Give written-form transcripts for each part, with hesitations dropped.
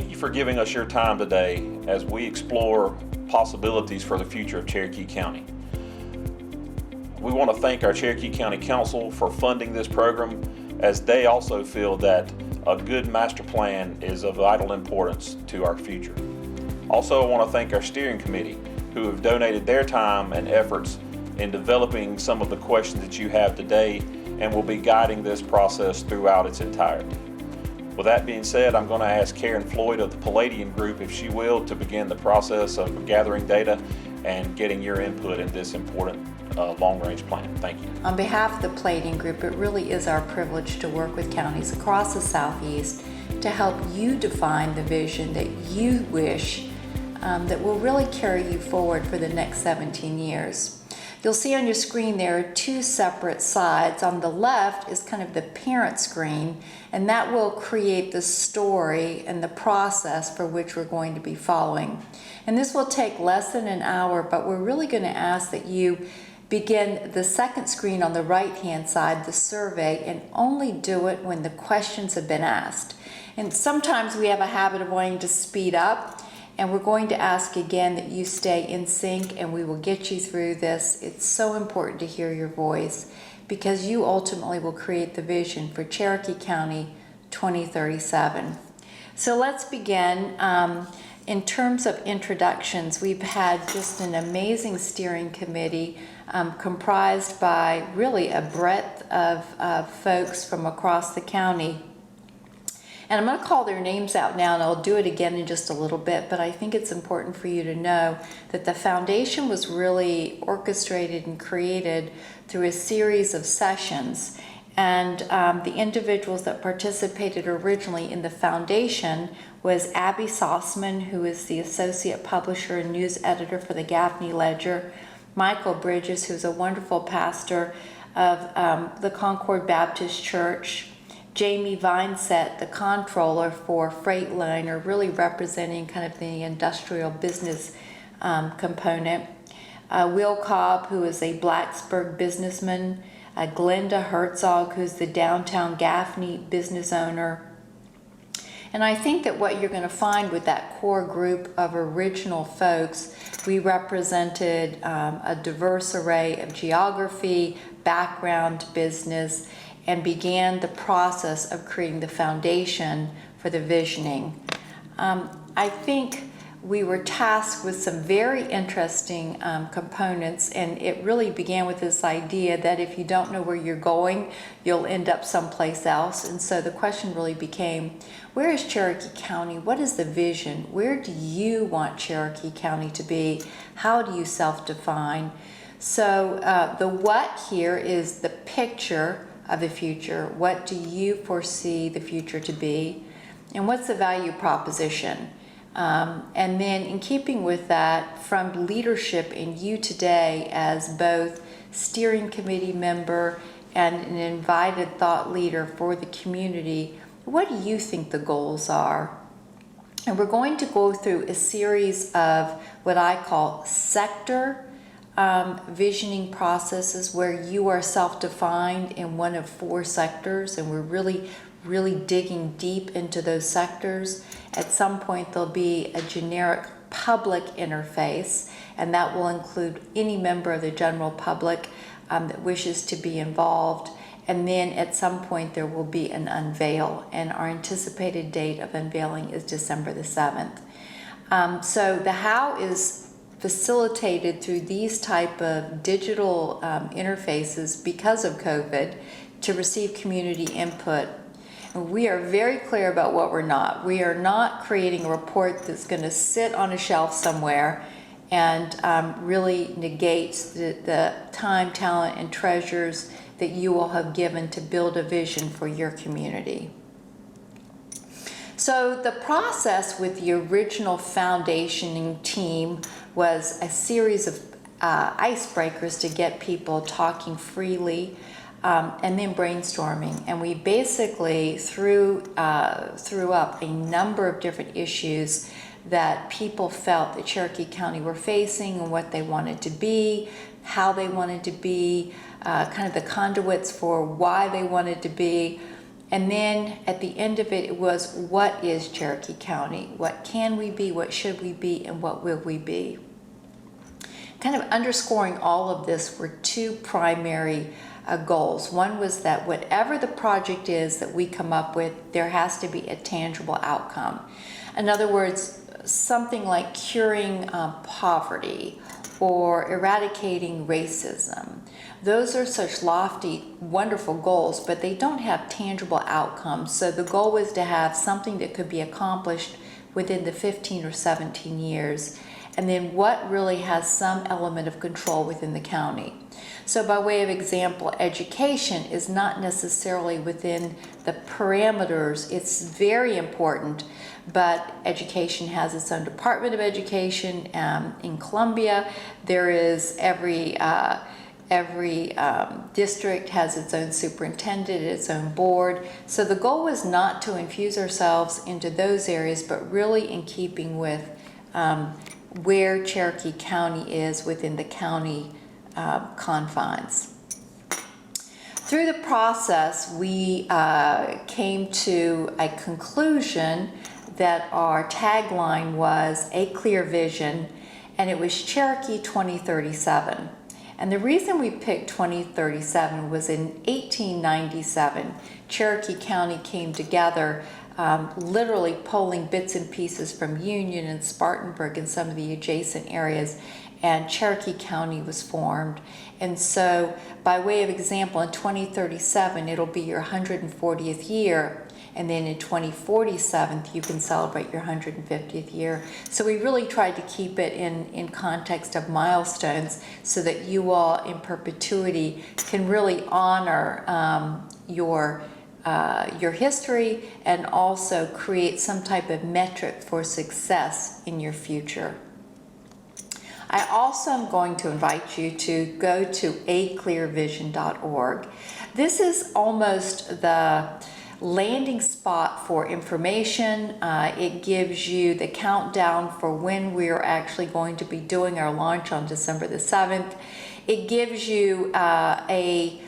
Thank you for giving us your time today as we explore possibilities for the future of Cherokee County. We want to thank our Cherokee County Council for funding this program, as they also feel that a good master plan is of vital importance to our future. Also, I want to thank our steering committee who have donated their time and efforts in developing some of the questions that you have today and will be guiding this process throughout its entirety. With that being said, I'm going to ask Karen Floyd of the Palladium Group, if she will, to begin the process of gathering data and getting your input in this important long-range plan. Thank you. On behalf of the Palladium Group, it really is our privilege to work with counties across the Southeast to help you define the vision that you wish that will really carry you forward for the next 17 years. You'll see on your screen there are two separate sides. On the left is kind of the parent screen, and that will create the story and the process for which we're going to be following. And this will take less than an hour, but we're really going to ask that you begin the second screen on the right-hand side, the survey, and only do it when the questions have been asked. And sometimes we have a habit of wanting to speed up, and we're going to ask again that you stay in sync, and we will get you through this. It's so important to hear your voice because you ultimately will create the vision for Cherokee County 2037. So let's begin. In terms of introductions, we've had just an amazing steering committee comprised by really a breadth of folks from across the county. And I'm going to call their names out now, and I'll do it again in just a little bit, but I think it's important for you to know that the foundation was really orchestrated and created through a series of sessions. And the individuals that participated originally in the foundation was Abby Sossman, who is the associate publisher and news editor for the Gaffney Ledger, Michael Bridges, who's a wonderful pastor of the Concord Baptist Church, Jamie Vineset, the comptroller for Freightliner, really representing kind of the industrial business component. Will Cobb, who is a Blacksburg businessman. Glenda Herzog, who's the downtown Gaffney business owner. And I think that what you're going to find with that core group of original folks, we represented a diverse array of geography, background, business, and began the process of creating the foundation for the visioning. I think we were tasked with some very interesting components, and it really began with this idea that if you don't know where you're going, you'll end up someplace else. And so the question really became, where is Cherokee County? What is the vision? Where do you want Cherokee County to be? How do you self-define? So the what here is the picture of the future. What do you foresee the future to be? And what's the value proposition? And then in keeping with that, from leadership in you today as both steering committee member and an invited thought leader for the community, what do you think the goals are? And we're going to go through a series of what I call sector visioning processes where you are self-defined in one of 4 sectors, and we're really digging deep into those sectors. At some point there'll be a generic public interface, and that will include any member of the general public that wishes to be involved. And then at some point there will be an unveil, and our anticipated date of unveiling is December the 7th. So the how is facilitated through these type of digital interfaces because of COVID to receive community input. And we are very clear about what we're not. We are not creating a report that's going to sit on a shelf somewhere and really negates the time, talent, and treasures that you will have given to build a vision for your community. So the process with the original foundationing team was a series of icebreakers to get people talking freely, and then brainstorming. And we basically threw up a number of different issues that people felt that Cherokee County were facing and what they wanted to be, how they wanted to be, kind of the conduits for why they wanted to be. And then at the end of it, it was, what is Cherokee County? What can we be? What should we be? And what will we be? Kind of underscoring all of this were two primary goals. One was that whatever the project is that we come up with, there has to be a tangible outcome. In other words, something like curing poverty or eradicating racism. Those are such lofty, wonderful goals, but they don't have tangible outcomes. So the goal was to have something that could be accomplished within the 15 or 17 years. And then what really has some element of control within the county. So by way of example, education is not necessarily within the parameters. It's very important, but education has its own Department of Education. In Columbia, there is every district has its own superintendent, its own board. So the goal was not to infuse ourselves into those areas, but really in keeping with where Cherokee County is within the county confines. Through the process, we came to a conclusion that our tagline was a clear vision, and it was Cherokee 2037. And the reason we picked 2037 was in 1897, Cherokee County came together, literally pulling bits and pieces from Union and Spartanburg and some of the adjacent areas, and Cherokee County was formed. And so, by way of example, in 2037, it'll be your 140th year, and then in 2047, you can celebrate your 150th year. So we really tried to keep it in context of milestones so that you all in perpetuity can really honor your history and also create some type of metric for success in your future. I also am going to invite you to go to aclearvision.org. This is almost the landing spot for information. It gives you the countdown for when we are actually going to be doing our launch on December the 7th. It gives you a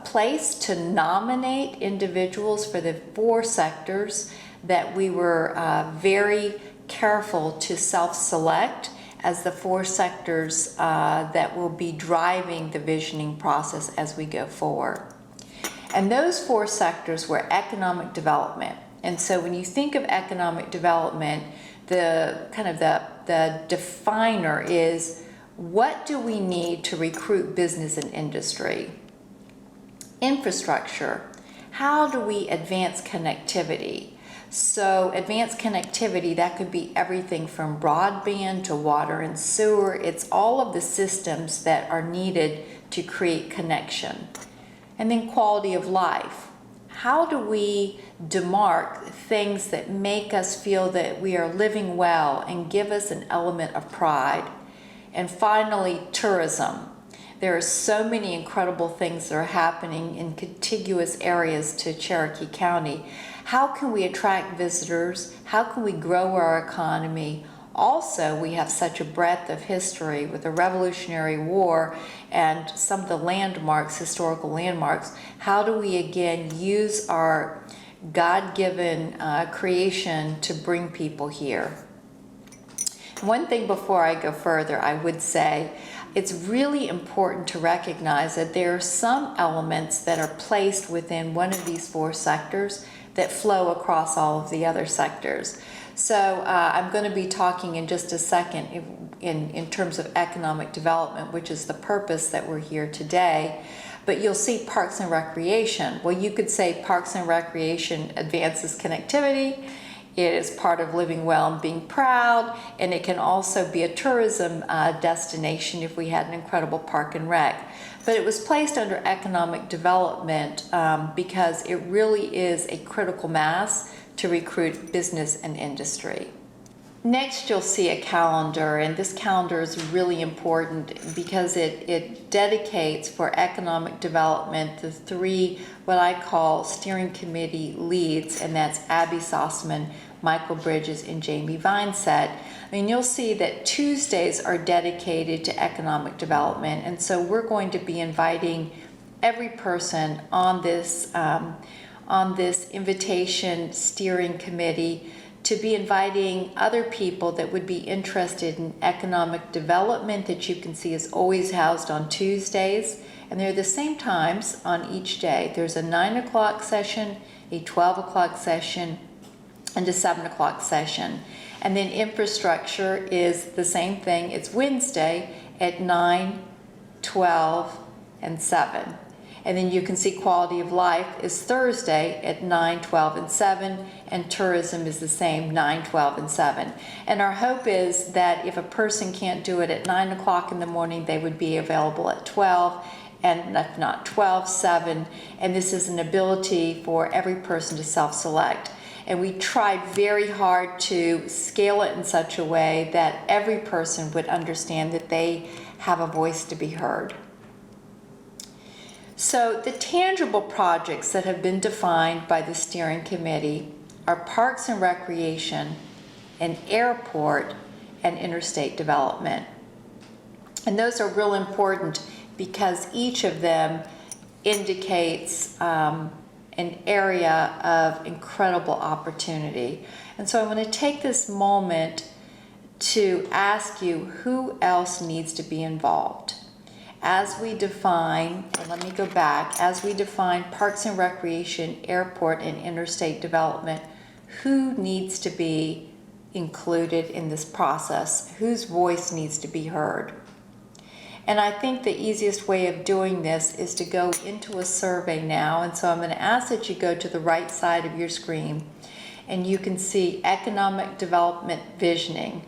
place to nominate individuals for the 4 sectors that we were very careful to self-select as the 4 sectors that will be driving the visioning process as we go forward. And those 4 sectors were economic development. And so when you think of economic development, the definer is, what do we need to recruit business and industry? Infrastructure. How do we advance connectivity? So advanced connectivity, that could be everything from broadband to water and sewer. It's all of the systems that are needed to create connection. And then quality of life. How do we demark things that make us feel that we are living well and give us an element of pride? And finally, tourism. There are so many incredible things that are happening in contiguous areas to Cherokee County. How can we attract visitors? How can we grow our economy? Also, we have such a breadth of history with the Revolutionary War and some of the landmarks, historical landmarks. How do we again use our God-given creation to bring people here? One thing before I go further, I would say it's really important to recognize that there are some elements that are placed within one of these 4 sectors that flow across all of the other sectors. So I'm going to be talking in just a second in terms of economic development, which is the purpose that we're here today. But you'll see Parks and Recreation. Well, you could say Parks and Recreation advances connectivity. It is part of living well and being proud, and it can also be a tourism destination if we had an incredible park and rec. But it was placed under economic development because it really is a critical mass to recruit business and industry. Next, you'll see a calendar, and this calendar is really important because it dedicates for economic development the 3 what I call steering committee leads, and that's Abby Sossman, Michael Bridges, and Jamie Vineset. You'll see that Tuesdays are dedicated to economic development, and so we're going to be inviting every person on this on this invitation steering committee to be inviting other people that would be interested in economic development that you can see is always housed on Tuesdays. And they're the same times on each day. There's a 9 o'clock session, a 12 o'clock session, and a 7 o'clock session. And then infrastructure is the same thing. It's Wednesday at 9, 12, and 7. And then you can see quality of life is Thursday at 9, 12, and 7, and tourism is the same, 9, 12, and 7. And our hope is that if a person can't do it at 9 o'clock in the morning, they would be available at 12, and if not 12, 7. And this is an ability for every person to self-select. And we tried very hard to scale it in such a way that every person would understand that they have a voice to be heard. So the tangible projects that have been defined by the steering committee are parks and recreation, an airport, and interstate development. And those are real important because each of them indicates an area of incredible opportunity. And so I want to take this moment to ask you who else needs to be involved. As we define, and let me go back, as we define parks and recreation, airport, and interstate development, who needs to be included in this process? Whose voice needs to be heard? And I think the easiest way of doing this is to go into a survey now. And so I'm going to ask that you go to the right side of your screen and you can see economic development visioning.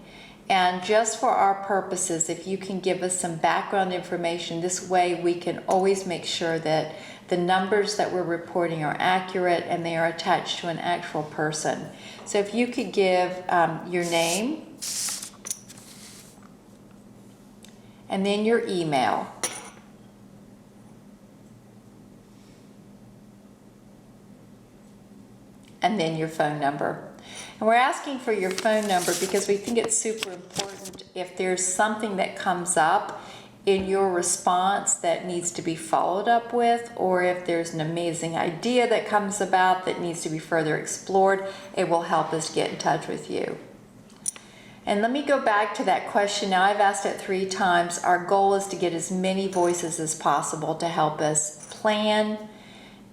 And just for our purposes, if you can give us some background information, this way we can always make sure that the numbers that we're reporting are accurate and they are attached to an actual person. So if you could give your name and then your email. And then your phone number. And we're asking for your phone number because we think it's super important if there's something that comes up in your response that needs to be followed up with, or if there's an amazing idea that comes about that needs to be further explored, it will help us get in touch with you. And let me go back to that question. Now I've asked it 3 times. Our goal is to get as many voices as possible to help us plan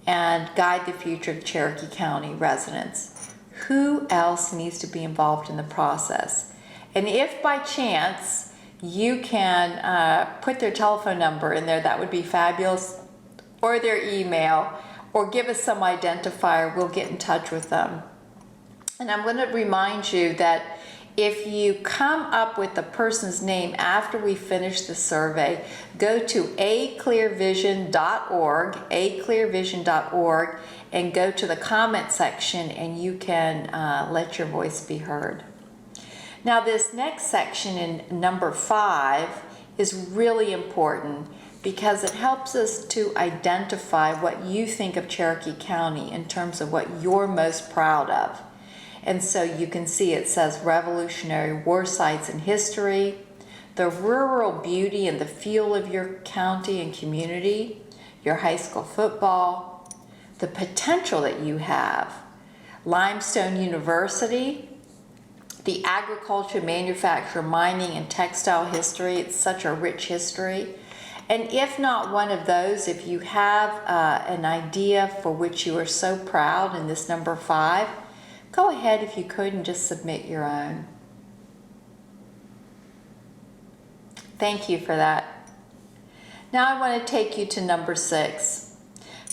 and guide the future of Cherokee County residents. Who else needs to be involved in the process? And if by chance you can put their telephone number in there, that would be fabulous, or their email, or give us some identifier, we'll get in touch with them. And I'm going to remind you that if you come up with the person's name after we finish the survey, go to aclearvision.org, and go to the comment section and you can let your voice be heard. Now this next section in number 5 is really important because it helps us to identify what you think of Cherokee County in terms of what you're most proud of. And so you can see it says Revolutionary War sites and history, the rural beauty and the feel of your county and community, your high school football, the potential that you have, Limestone University, the agriculture, manufacture, mining, and textile history. It's such a rich history. And if not one of those, if you have an idea for which you are so proud in this number 5, go ahead if you could and just submit your own. Thank you for that. Now I want to take you to number 6.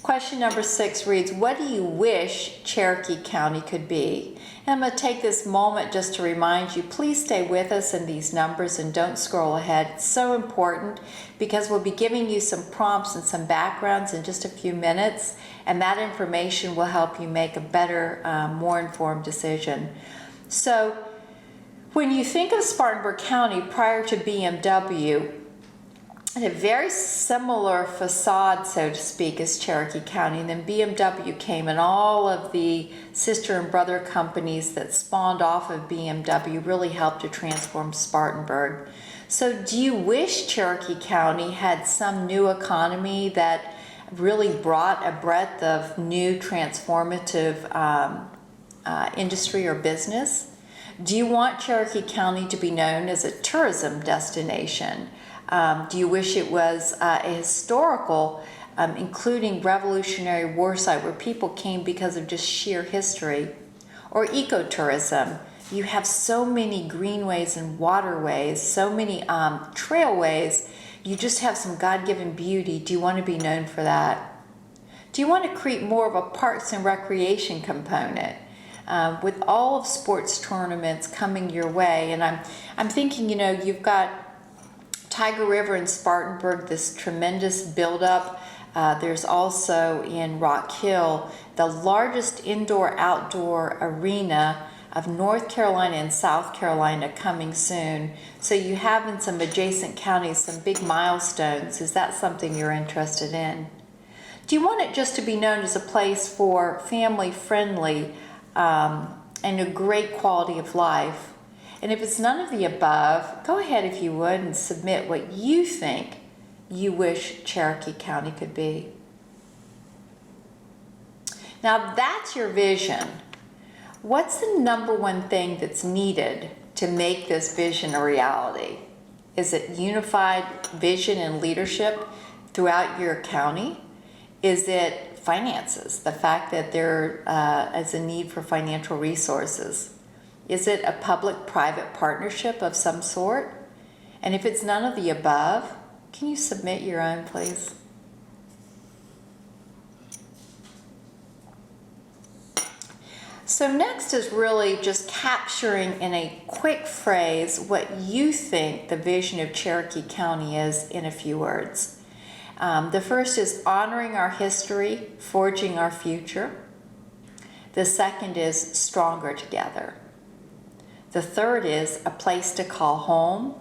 Question number 6 reads, what do you wish Cherokee County could be? And I'm going to take this moment just to remind you, please stay with us in these numbers and don't scroll ahead. It's so important because we'll be giving you some prompts and some backgrounds in just a few minutes, and that information will help you make a better, more informed decision. So when you think of Spartanburg County prior to BMW, and a very similar facade, so to speak, as Cherokee County. And then BMW came, and all of the sister and brother companies that spawned off of BMW really helped to transform Spartanburg. So do you wish Cherokee County had some new economy that really brought a breadth of new transformative industry or business? Do you want Cherokee County to be known as a tourism destination? Do you wish it was a historical, including Revolutionary War site where people came because of just sheer history? Or ecotourism? You have so many greenways and waterways, so many trailways. You just have some God-given beauty. Do you want to be known for that? Do you want to create more of a parks and recreation component? With all of sports tournaments coming your way, and I'm thinking, you've got Tiger River in Spartanburg, this tremendous buildup. There's also in Rock Hill, the largest indoor-outdoor arena of North Carolina and South Carolina coming soon. So you have in some adjacent counties some big milestones. Is that something you're interested in? Do you want it just to be known as a place for family-friendly and a great quality of life? And if it's none of the above, go ahead if you would and submit what you think you wish Cherokee County could be. Now that's your vision. What's the number one thing that's needed to make this vision a reality? Is it unified vision and leadership throughout your county? Is it finances, the fact that there is a need for financial resources? Is it a public-private partnership of some sort? And if it's none of the above, can you submit your own, please? So next is really just capturing in a quick phrase what you think the vision of Cherokee County is in a few words. The first is honoring our history, forging our future. The second is stronger together. The third is a place to call home.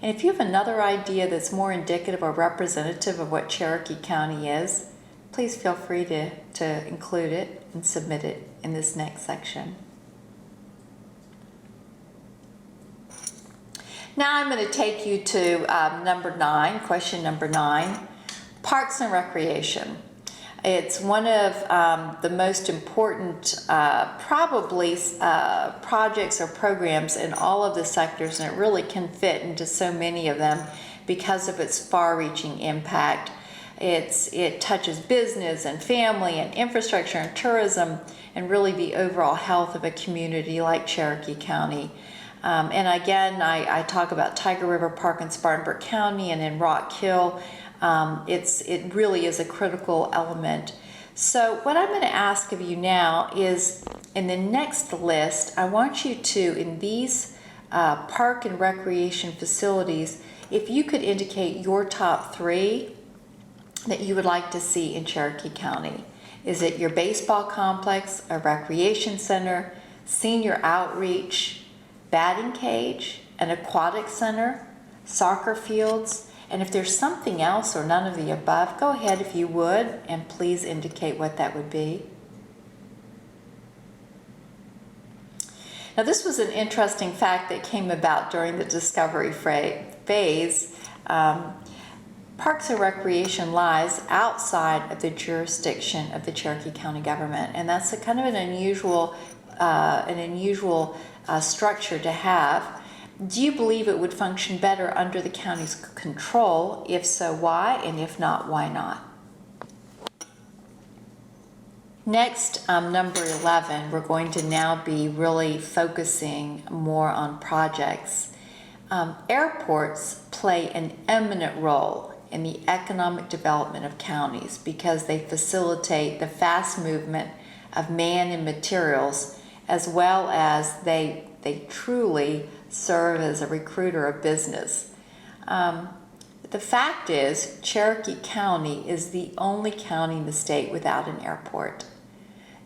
And if you have another idea that's more indicative or representative of what Cherokee County is, please feel free to include it and submit it in this next section. Now I'm going to take you to question number 9, parks and recreation. It's one of the most important projects or programs in all of the sectors, and it really can fit into so many of them because of its far-reaching impact. It touches business and family and infrastructure and tourism and really the overall health of a community like Cherokee County. And again, I talk about Tiger River Park in Spartanburg County and in Rock Hill. It really is a critical element. So what I'm going to ask of you now is, in the next list, I want you to, in these park and recreation facilities, if you could indicate your top 3 that you would like to see in Cherokee County. Is it your baseball complex, a recreation center, senior outreach, batting cage, an aquatic center, soccer fields? And if there's something else or none of the above, go ahead if you would, and please indicate what that would be. Now this was an interesting fact that came about during the discovery phase. Parks and Recreation lies outside of the jurisdiction of the Cherokee County government, and that's a kind of an unusual structure to have. Do you believe it would function better under the county's control? If so, why? And if not, why not? Next, number 11, we're going to now be really focusing more on projects. Airports play an eminent role in the economic development of counties because they facilitate the fast movement of man and materials, as well as they truly serve as a recruiter of business. The fact is, Cherokee County is the only county in the state without an airport.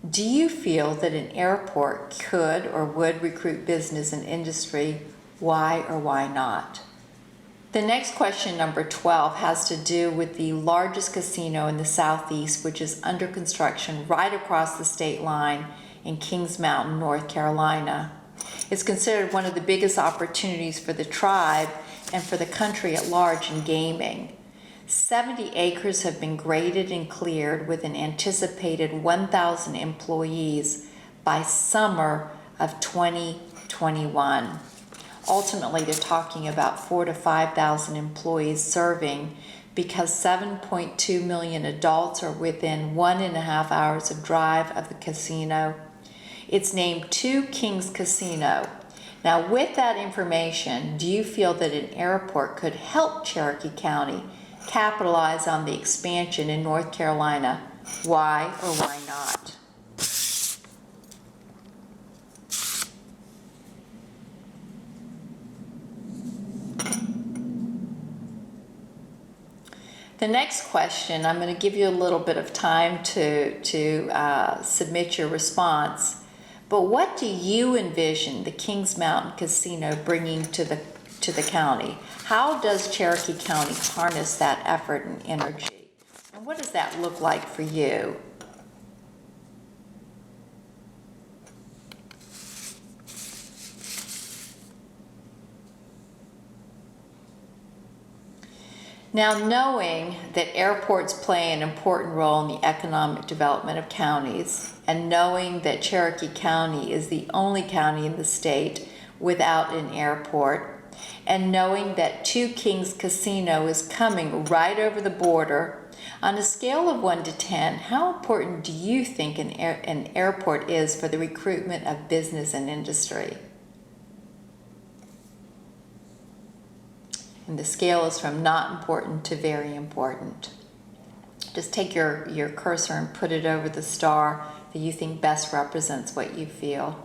Do you feel that an airport could or would recruit business and industry? Why or why not? The next question, number 12, has to do with the largest casino in the Southeast, which is under construction right across the state line in Kings Mountain, North Carolina. It's considered one of the biggest opportunities for the tribe and for the country at large in gaming. 70 acres have been graded and cleared with an anticipated 1,000 employees by summer of 2021. Ultimately, they're talking about 4,000 to 5,000 employees serving because 7.2 million adults are within 1.5 hours of drive of the casino. It's named Two Kings Casino. Now, with that information, do you feel that an airport could help Cherokee County capitalize on the expansion in North Carolina? Why or why not? The next question, I'm going to give you a little bit of time to submit your response. But what do you envision the Kings Mountain Casino bringing to the county? How does Cherokee County harness that effort and energy? And what does that look like for you? Now, knowing that airports play an important role in the economic development of counties, and knowing that Cherokee County is the only county in the state without an airport, and knowing that Two Kings Casino is coming right over the border, on a scale of 1 to 10, how important do you think an airport is for the recruitment of business and industry? And the scale is from not important to very important. Just take your cursor and put it over the star that you think best represents what you feel.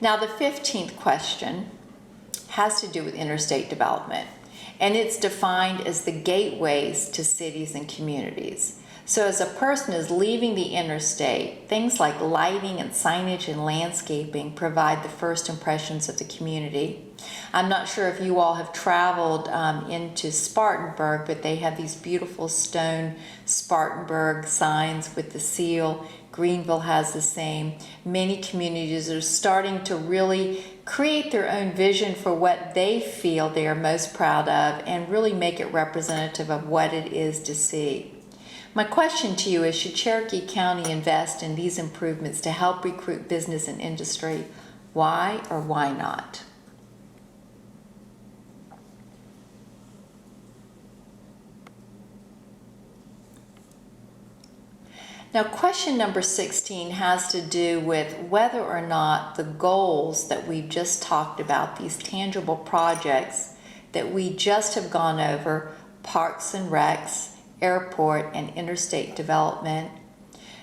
Now, the 15th question has to do with interstate development, and it's defined as the gateways to cities and communities. So as a person is leaving the interstate, things like lighting and signage and landscaping provide the first impressions of the community. I'm not sure if you all have traveled into Spartanburg, but they have these beautiful stone Spartanburg signs with the seal. Greenville has the same. Many communities are starting to really create their own vision for what they feel they are most proud of and really make it representative of what it is to see. My question to you is, should Cherokee County invest in these improvements to help recruit business and industry? Why or why not? Now, question number 16 has to do with whether or not the goals that we've just talked about, these tangible projects that we just have gone over, parks and recs, airport, and interstate development.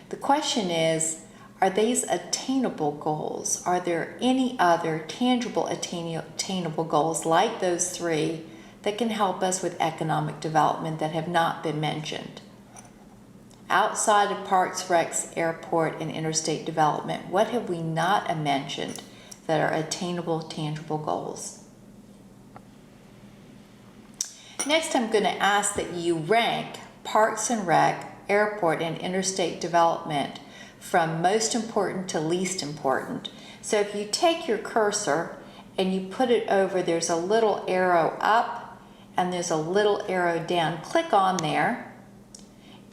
The question is, are these attainable goals? Are there any other tangible attainable goals like those three that can help us with economic development that have not been mentioned? Outside of parks, recs, airport, and interstate development, what have we not mentioned that are attainable, tangible goals? Next, I'm going to ask that you rank Parks and Rec, airport, and interstate development from most important to least important. So if you take your cursor and you put it over, there's a little arrow up and there's a little arrow down. Click on there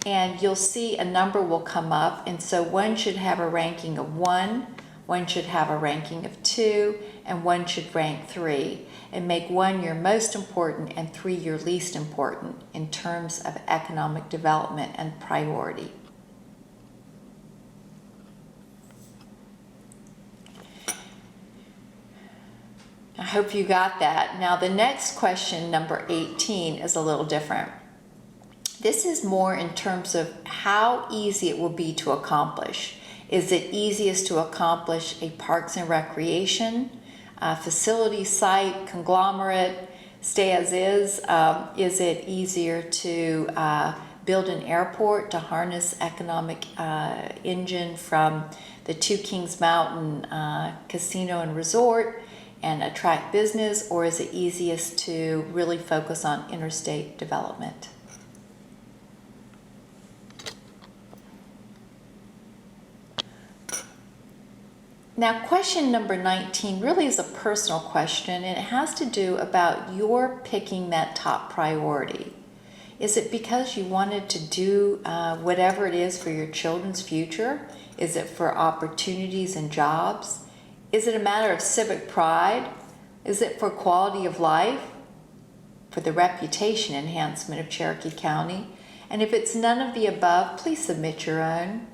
and you'll see a number will come up, and so one should have a ranking of 1, one should have a ranking of 2, and one should rank 3, and make 1 your most important and 3 your least important in terms of economic development and priority. I hope you got that. Now the next question, number 18, is a little different. This is more in terms of how easy it will be to accomplish. Is it easiest to accomplish a parks and recreation, facility, site, conglomerate, stay as is? Is it easier to build an airport to harness economic engine from the Two Kings Mountain Casino and Resort and attract business, or is it easiest to really focus on interstate development? Now, question number 19 really is a personal question, and it has to do about your picking that top priority. Is it because you wanted to do whatever it is for your children's future? Is it for opportunities and jobs? Is it a matter of civic pride? Is it for quality of life? For the reputation enhancement of Cherokee County? And if it's none of the above, please submit your own.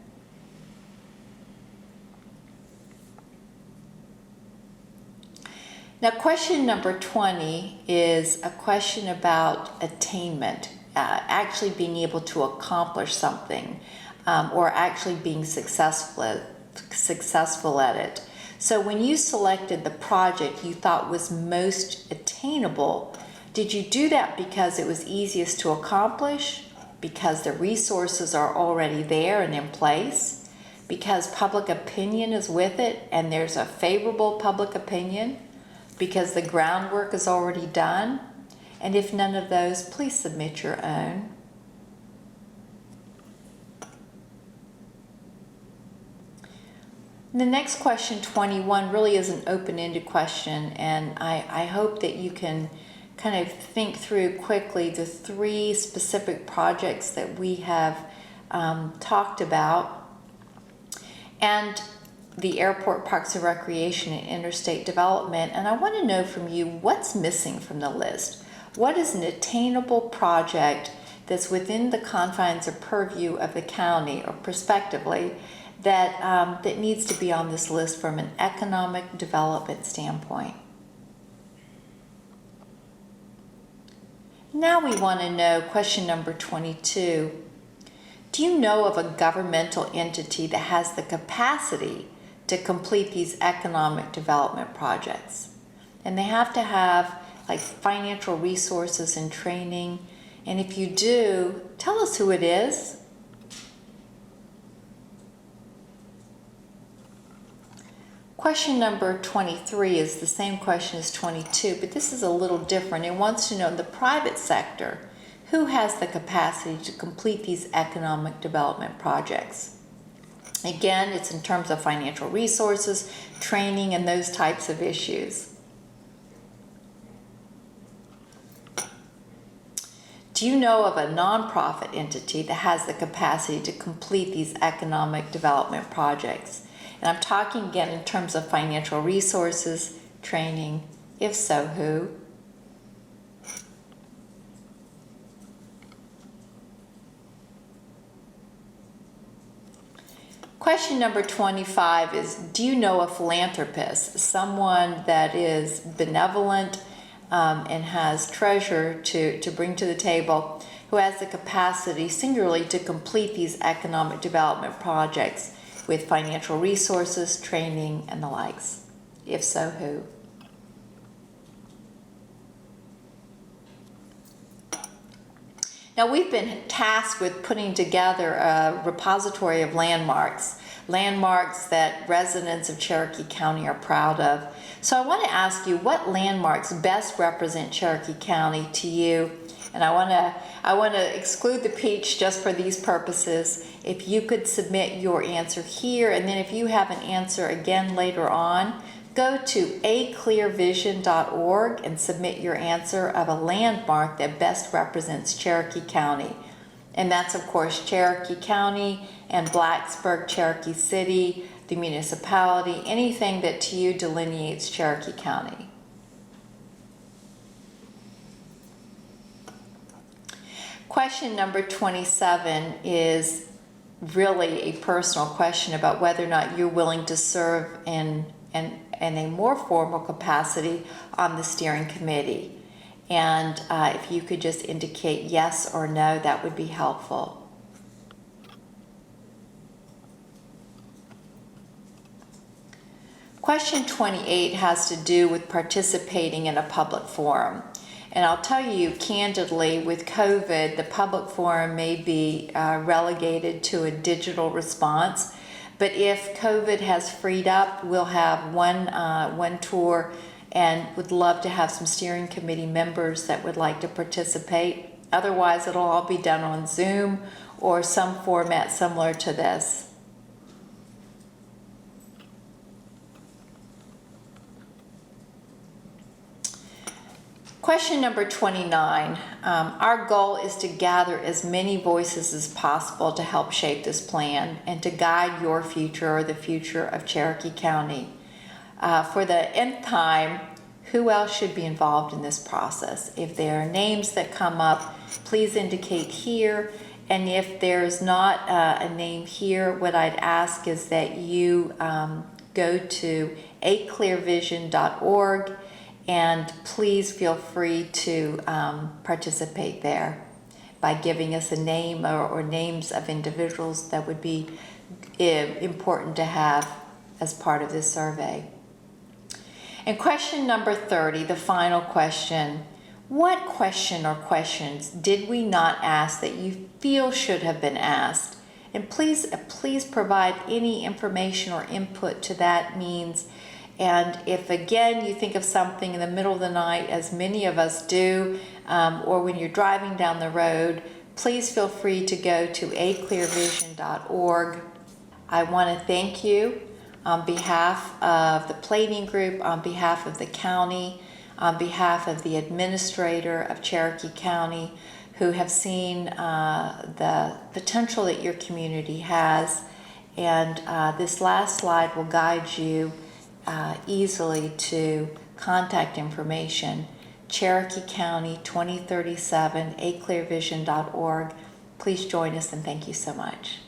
Now, question number 20 is a question about attainment, actually being able to accomplish something, or actually being successful at it. So when you selected the project you thought was most attainable, did you do that because it was easiest to accomplish, because the resources are already there and in place, because public opinion is with it and there's a favorable public opinion, because the groundwork is already done? And if none of those, please submit your own. The next question, 21, really is an open-ended question, and I hope that you can kind of think through quickly the 3 specific projects that we have talked about, and the airport, parks and recreation, and interstate development. And I want to know from you, what's missing from the list? What is an attainable project that's within the confines or purview of the county, or prospectively, that needs to be on this list from an economic development standpoint? Now we want to know, question number 22, do you know of a governmental entity that has the capacity to complete these economic development projects? And they have to have like financial resources and training. And if you do, tell us who it is. Question number 23 is the same question as 22, but this is a little different. It wants to know, in the private sector, who has the capacity to complete these economic development projects? Again, it's in terms of financial resources, training, and those types of issues. Do you know of a nonprofit entity that has the capacity to complete these economic development projects? And I'm talking again in terms of financial resources, training. If so, who? Question number 25 is, do you know a philanthropist, someone that is benevolent and has treasure to bring to the table, who has the capacity singularly to complete these economic development projects with financial resources, training, and the likes? If so, who? Now, we've been tasked with putting together a repository of landmarks that residents of Cherokee County are proud of. So I want to ask you, what landmarks best represent Cherokee County to you? And I want to exclude the peach just for these purposes. If you could submit your answer here, and then if you have an answer again later on, go to aclearvision.org and submit your answer of a landmark that best represents Cherokee County. And that's, of course, Cherokee County and Blacksburg, Cherokee City, the municipality, anything that to you delineates Cherokee County. Question number 27 is really a personal question about whether or not you're willing to serve in a more formal capacity on the steering committee. And if you could just indicate yes or no, that would be helpful. Question 28 has to do with participating in a public forum. And I'll tell you candidly, with COVID, the public forum may be relegated to a digital response. But if COVID has freed up, we'll have one tour, and would love to have some steering committee members that would like to participate. Otherwise, it'll all be done on Zoom or some format similar to this. Question number 29. Our goal is to gather as many voices as possible to help shape this plan and to guide your future or the future of Cherokee County. For the nth time, who else should be involved in this process? If there are names that come up, please indicate here. And if there's not a name here, what I'd ask is that you go to aclearvision.org and please feel free to participate there by giving us a name or names of individuals that would be important to have as part of this survey. And question number 30, the final question. What question or questions did we not ask that you feel should have been asked? And please provide any information or input to that means. And if again you think of something in the middle of the night, as many of us do, or when you're driving down the road, please feel free to go to aclearvision.org. I want to thank you on behalf of the planning group, on behalf of the county, on behalf of the administrator of Cherokee County, who have seen the potential that your community has. And this last slide will guide you easily to contact information. Cherokee County 2037, aclearvision.org. Please join us and thank you so much.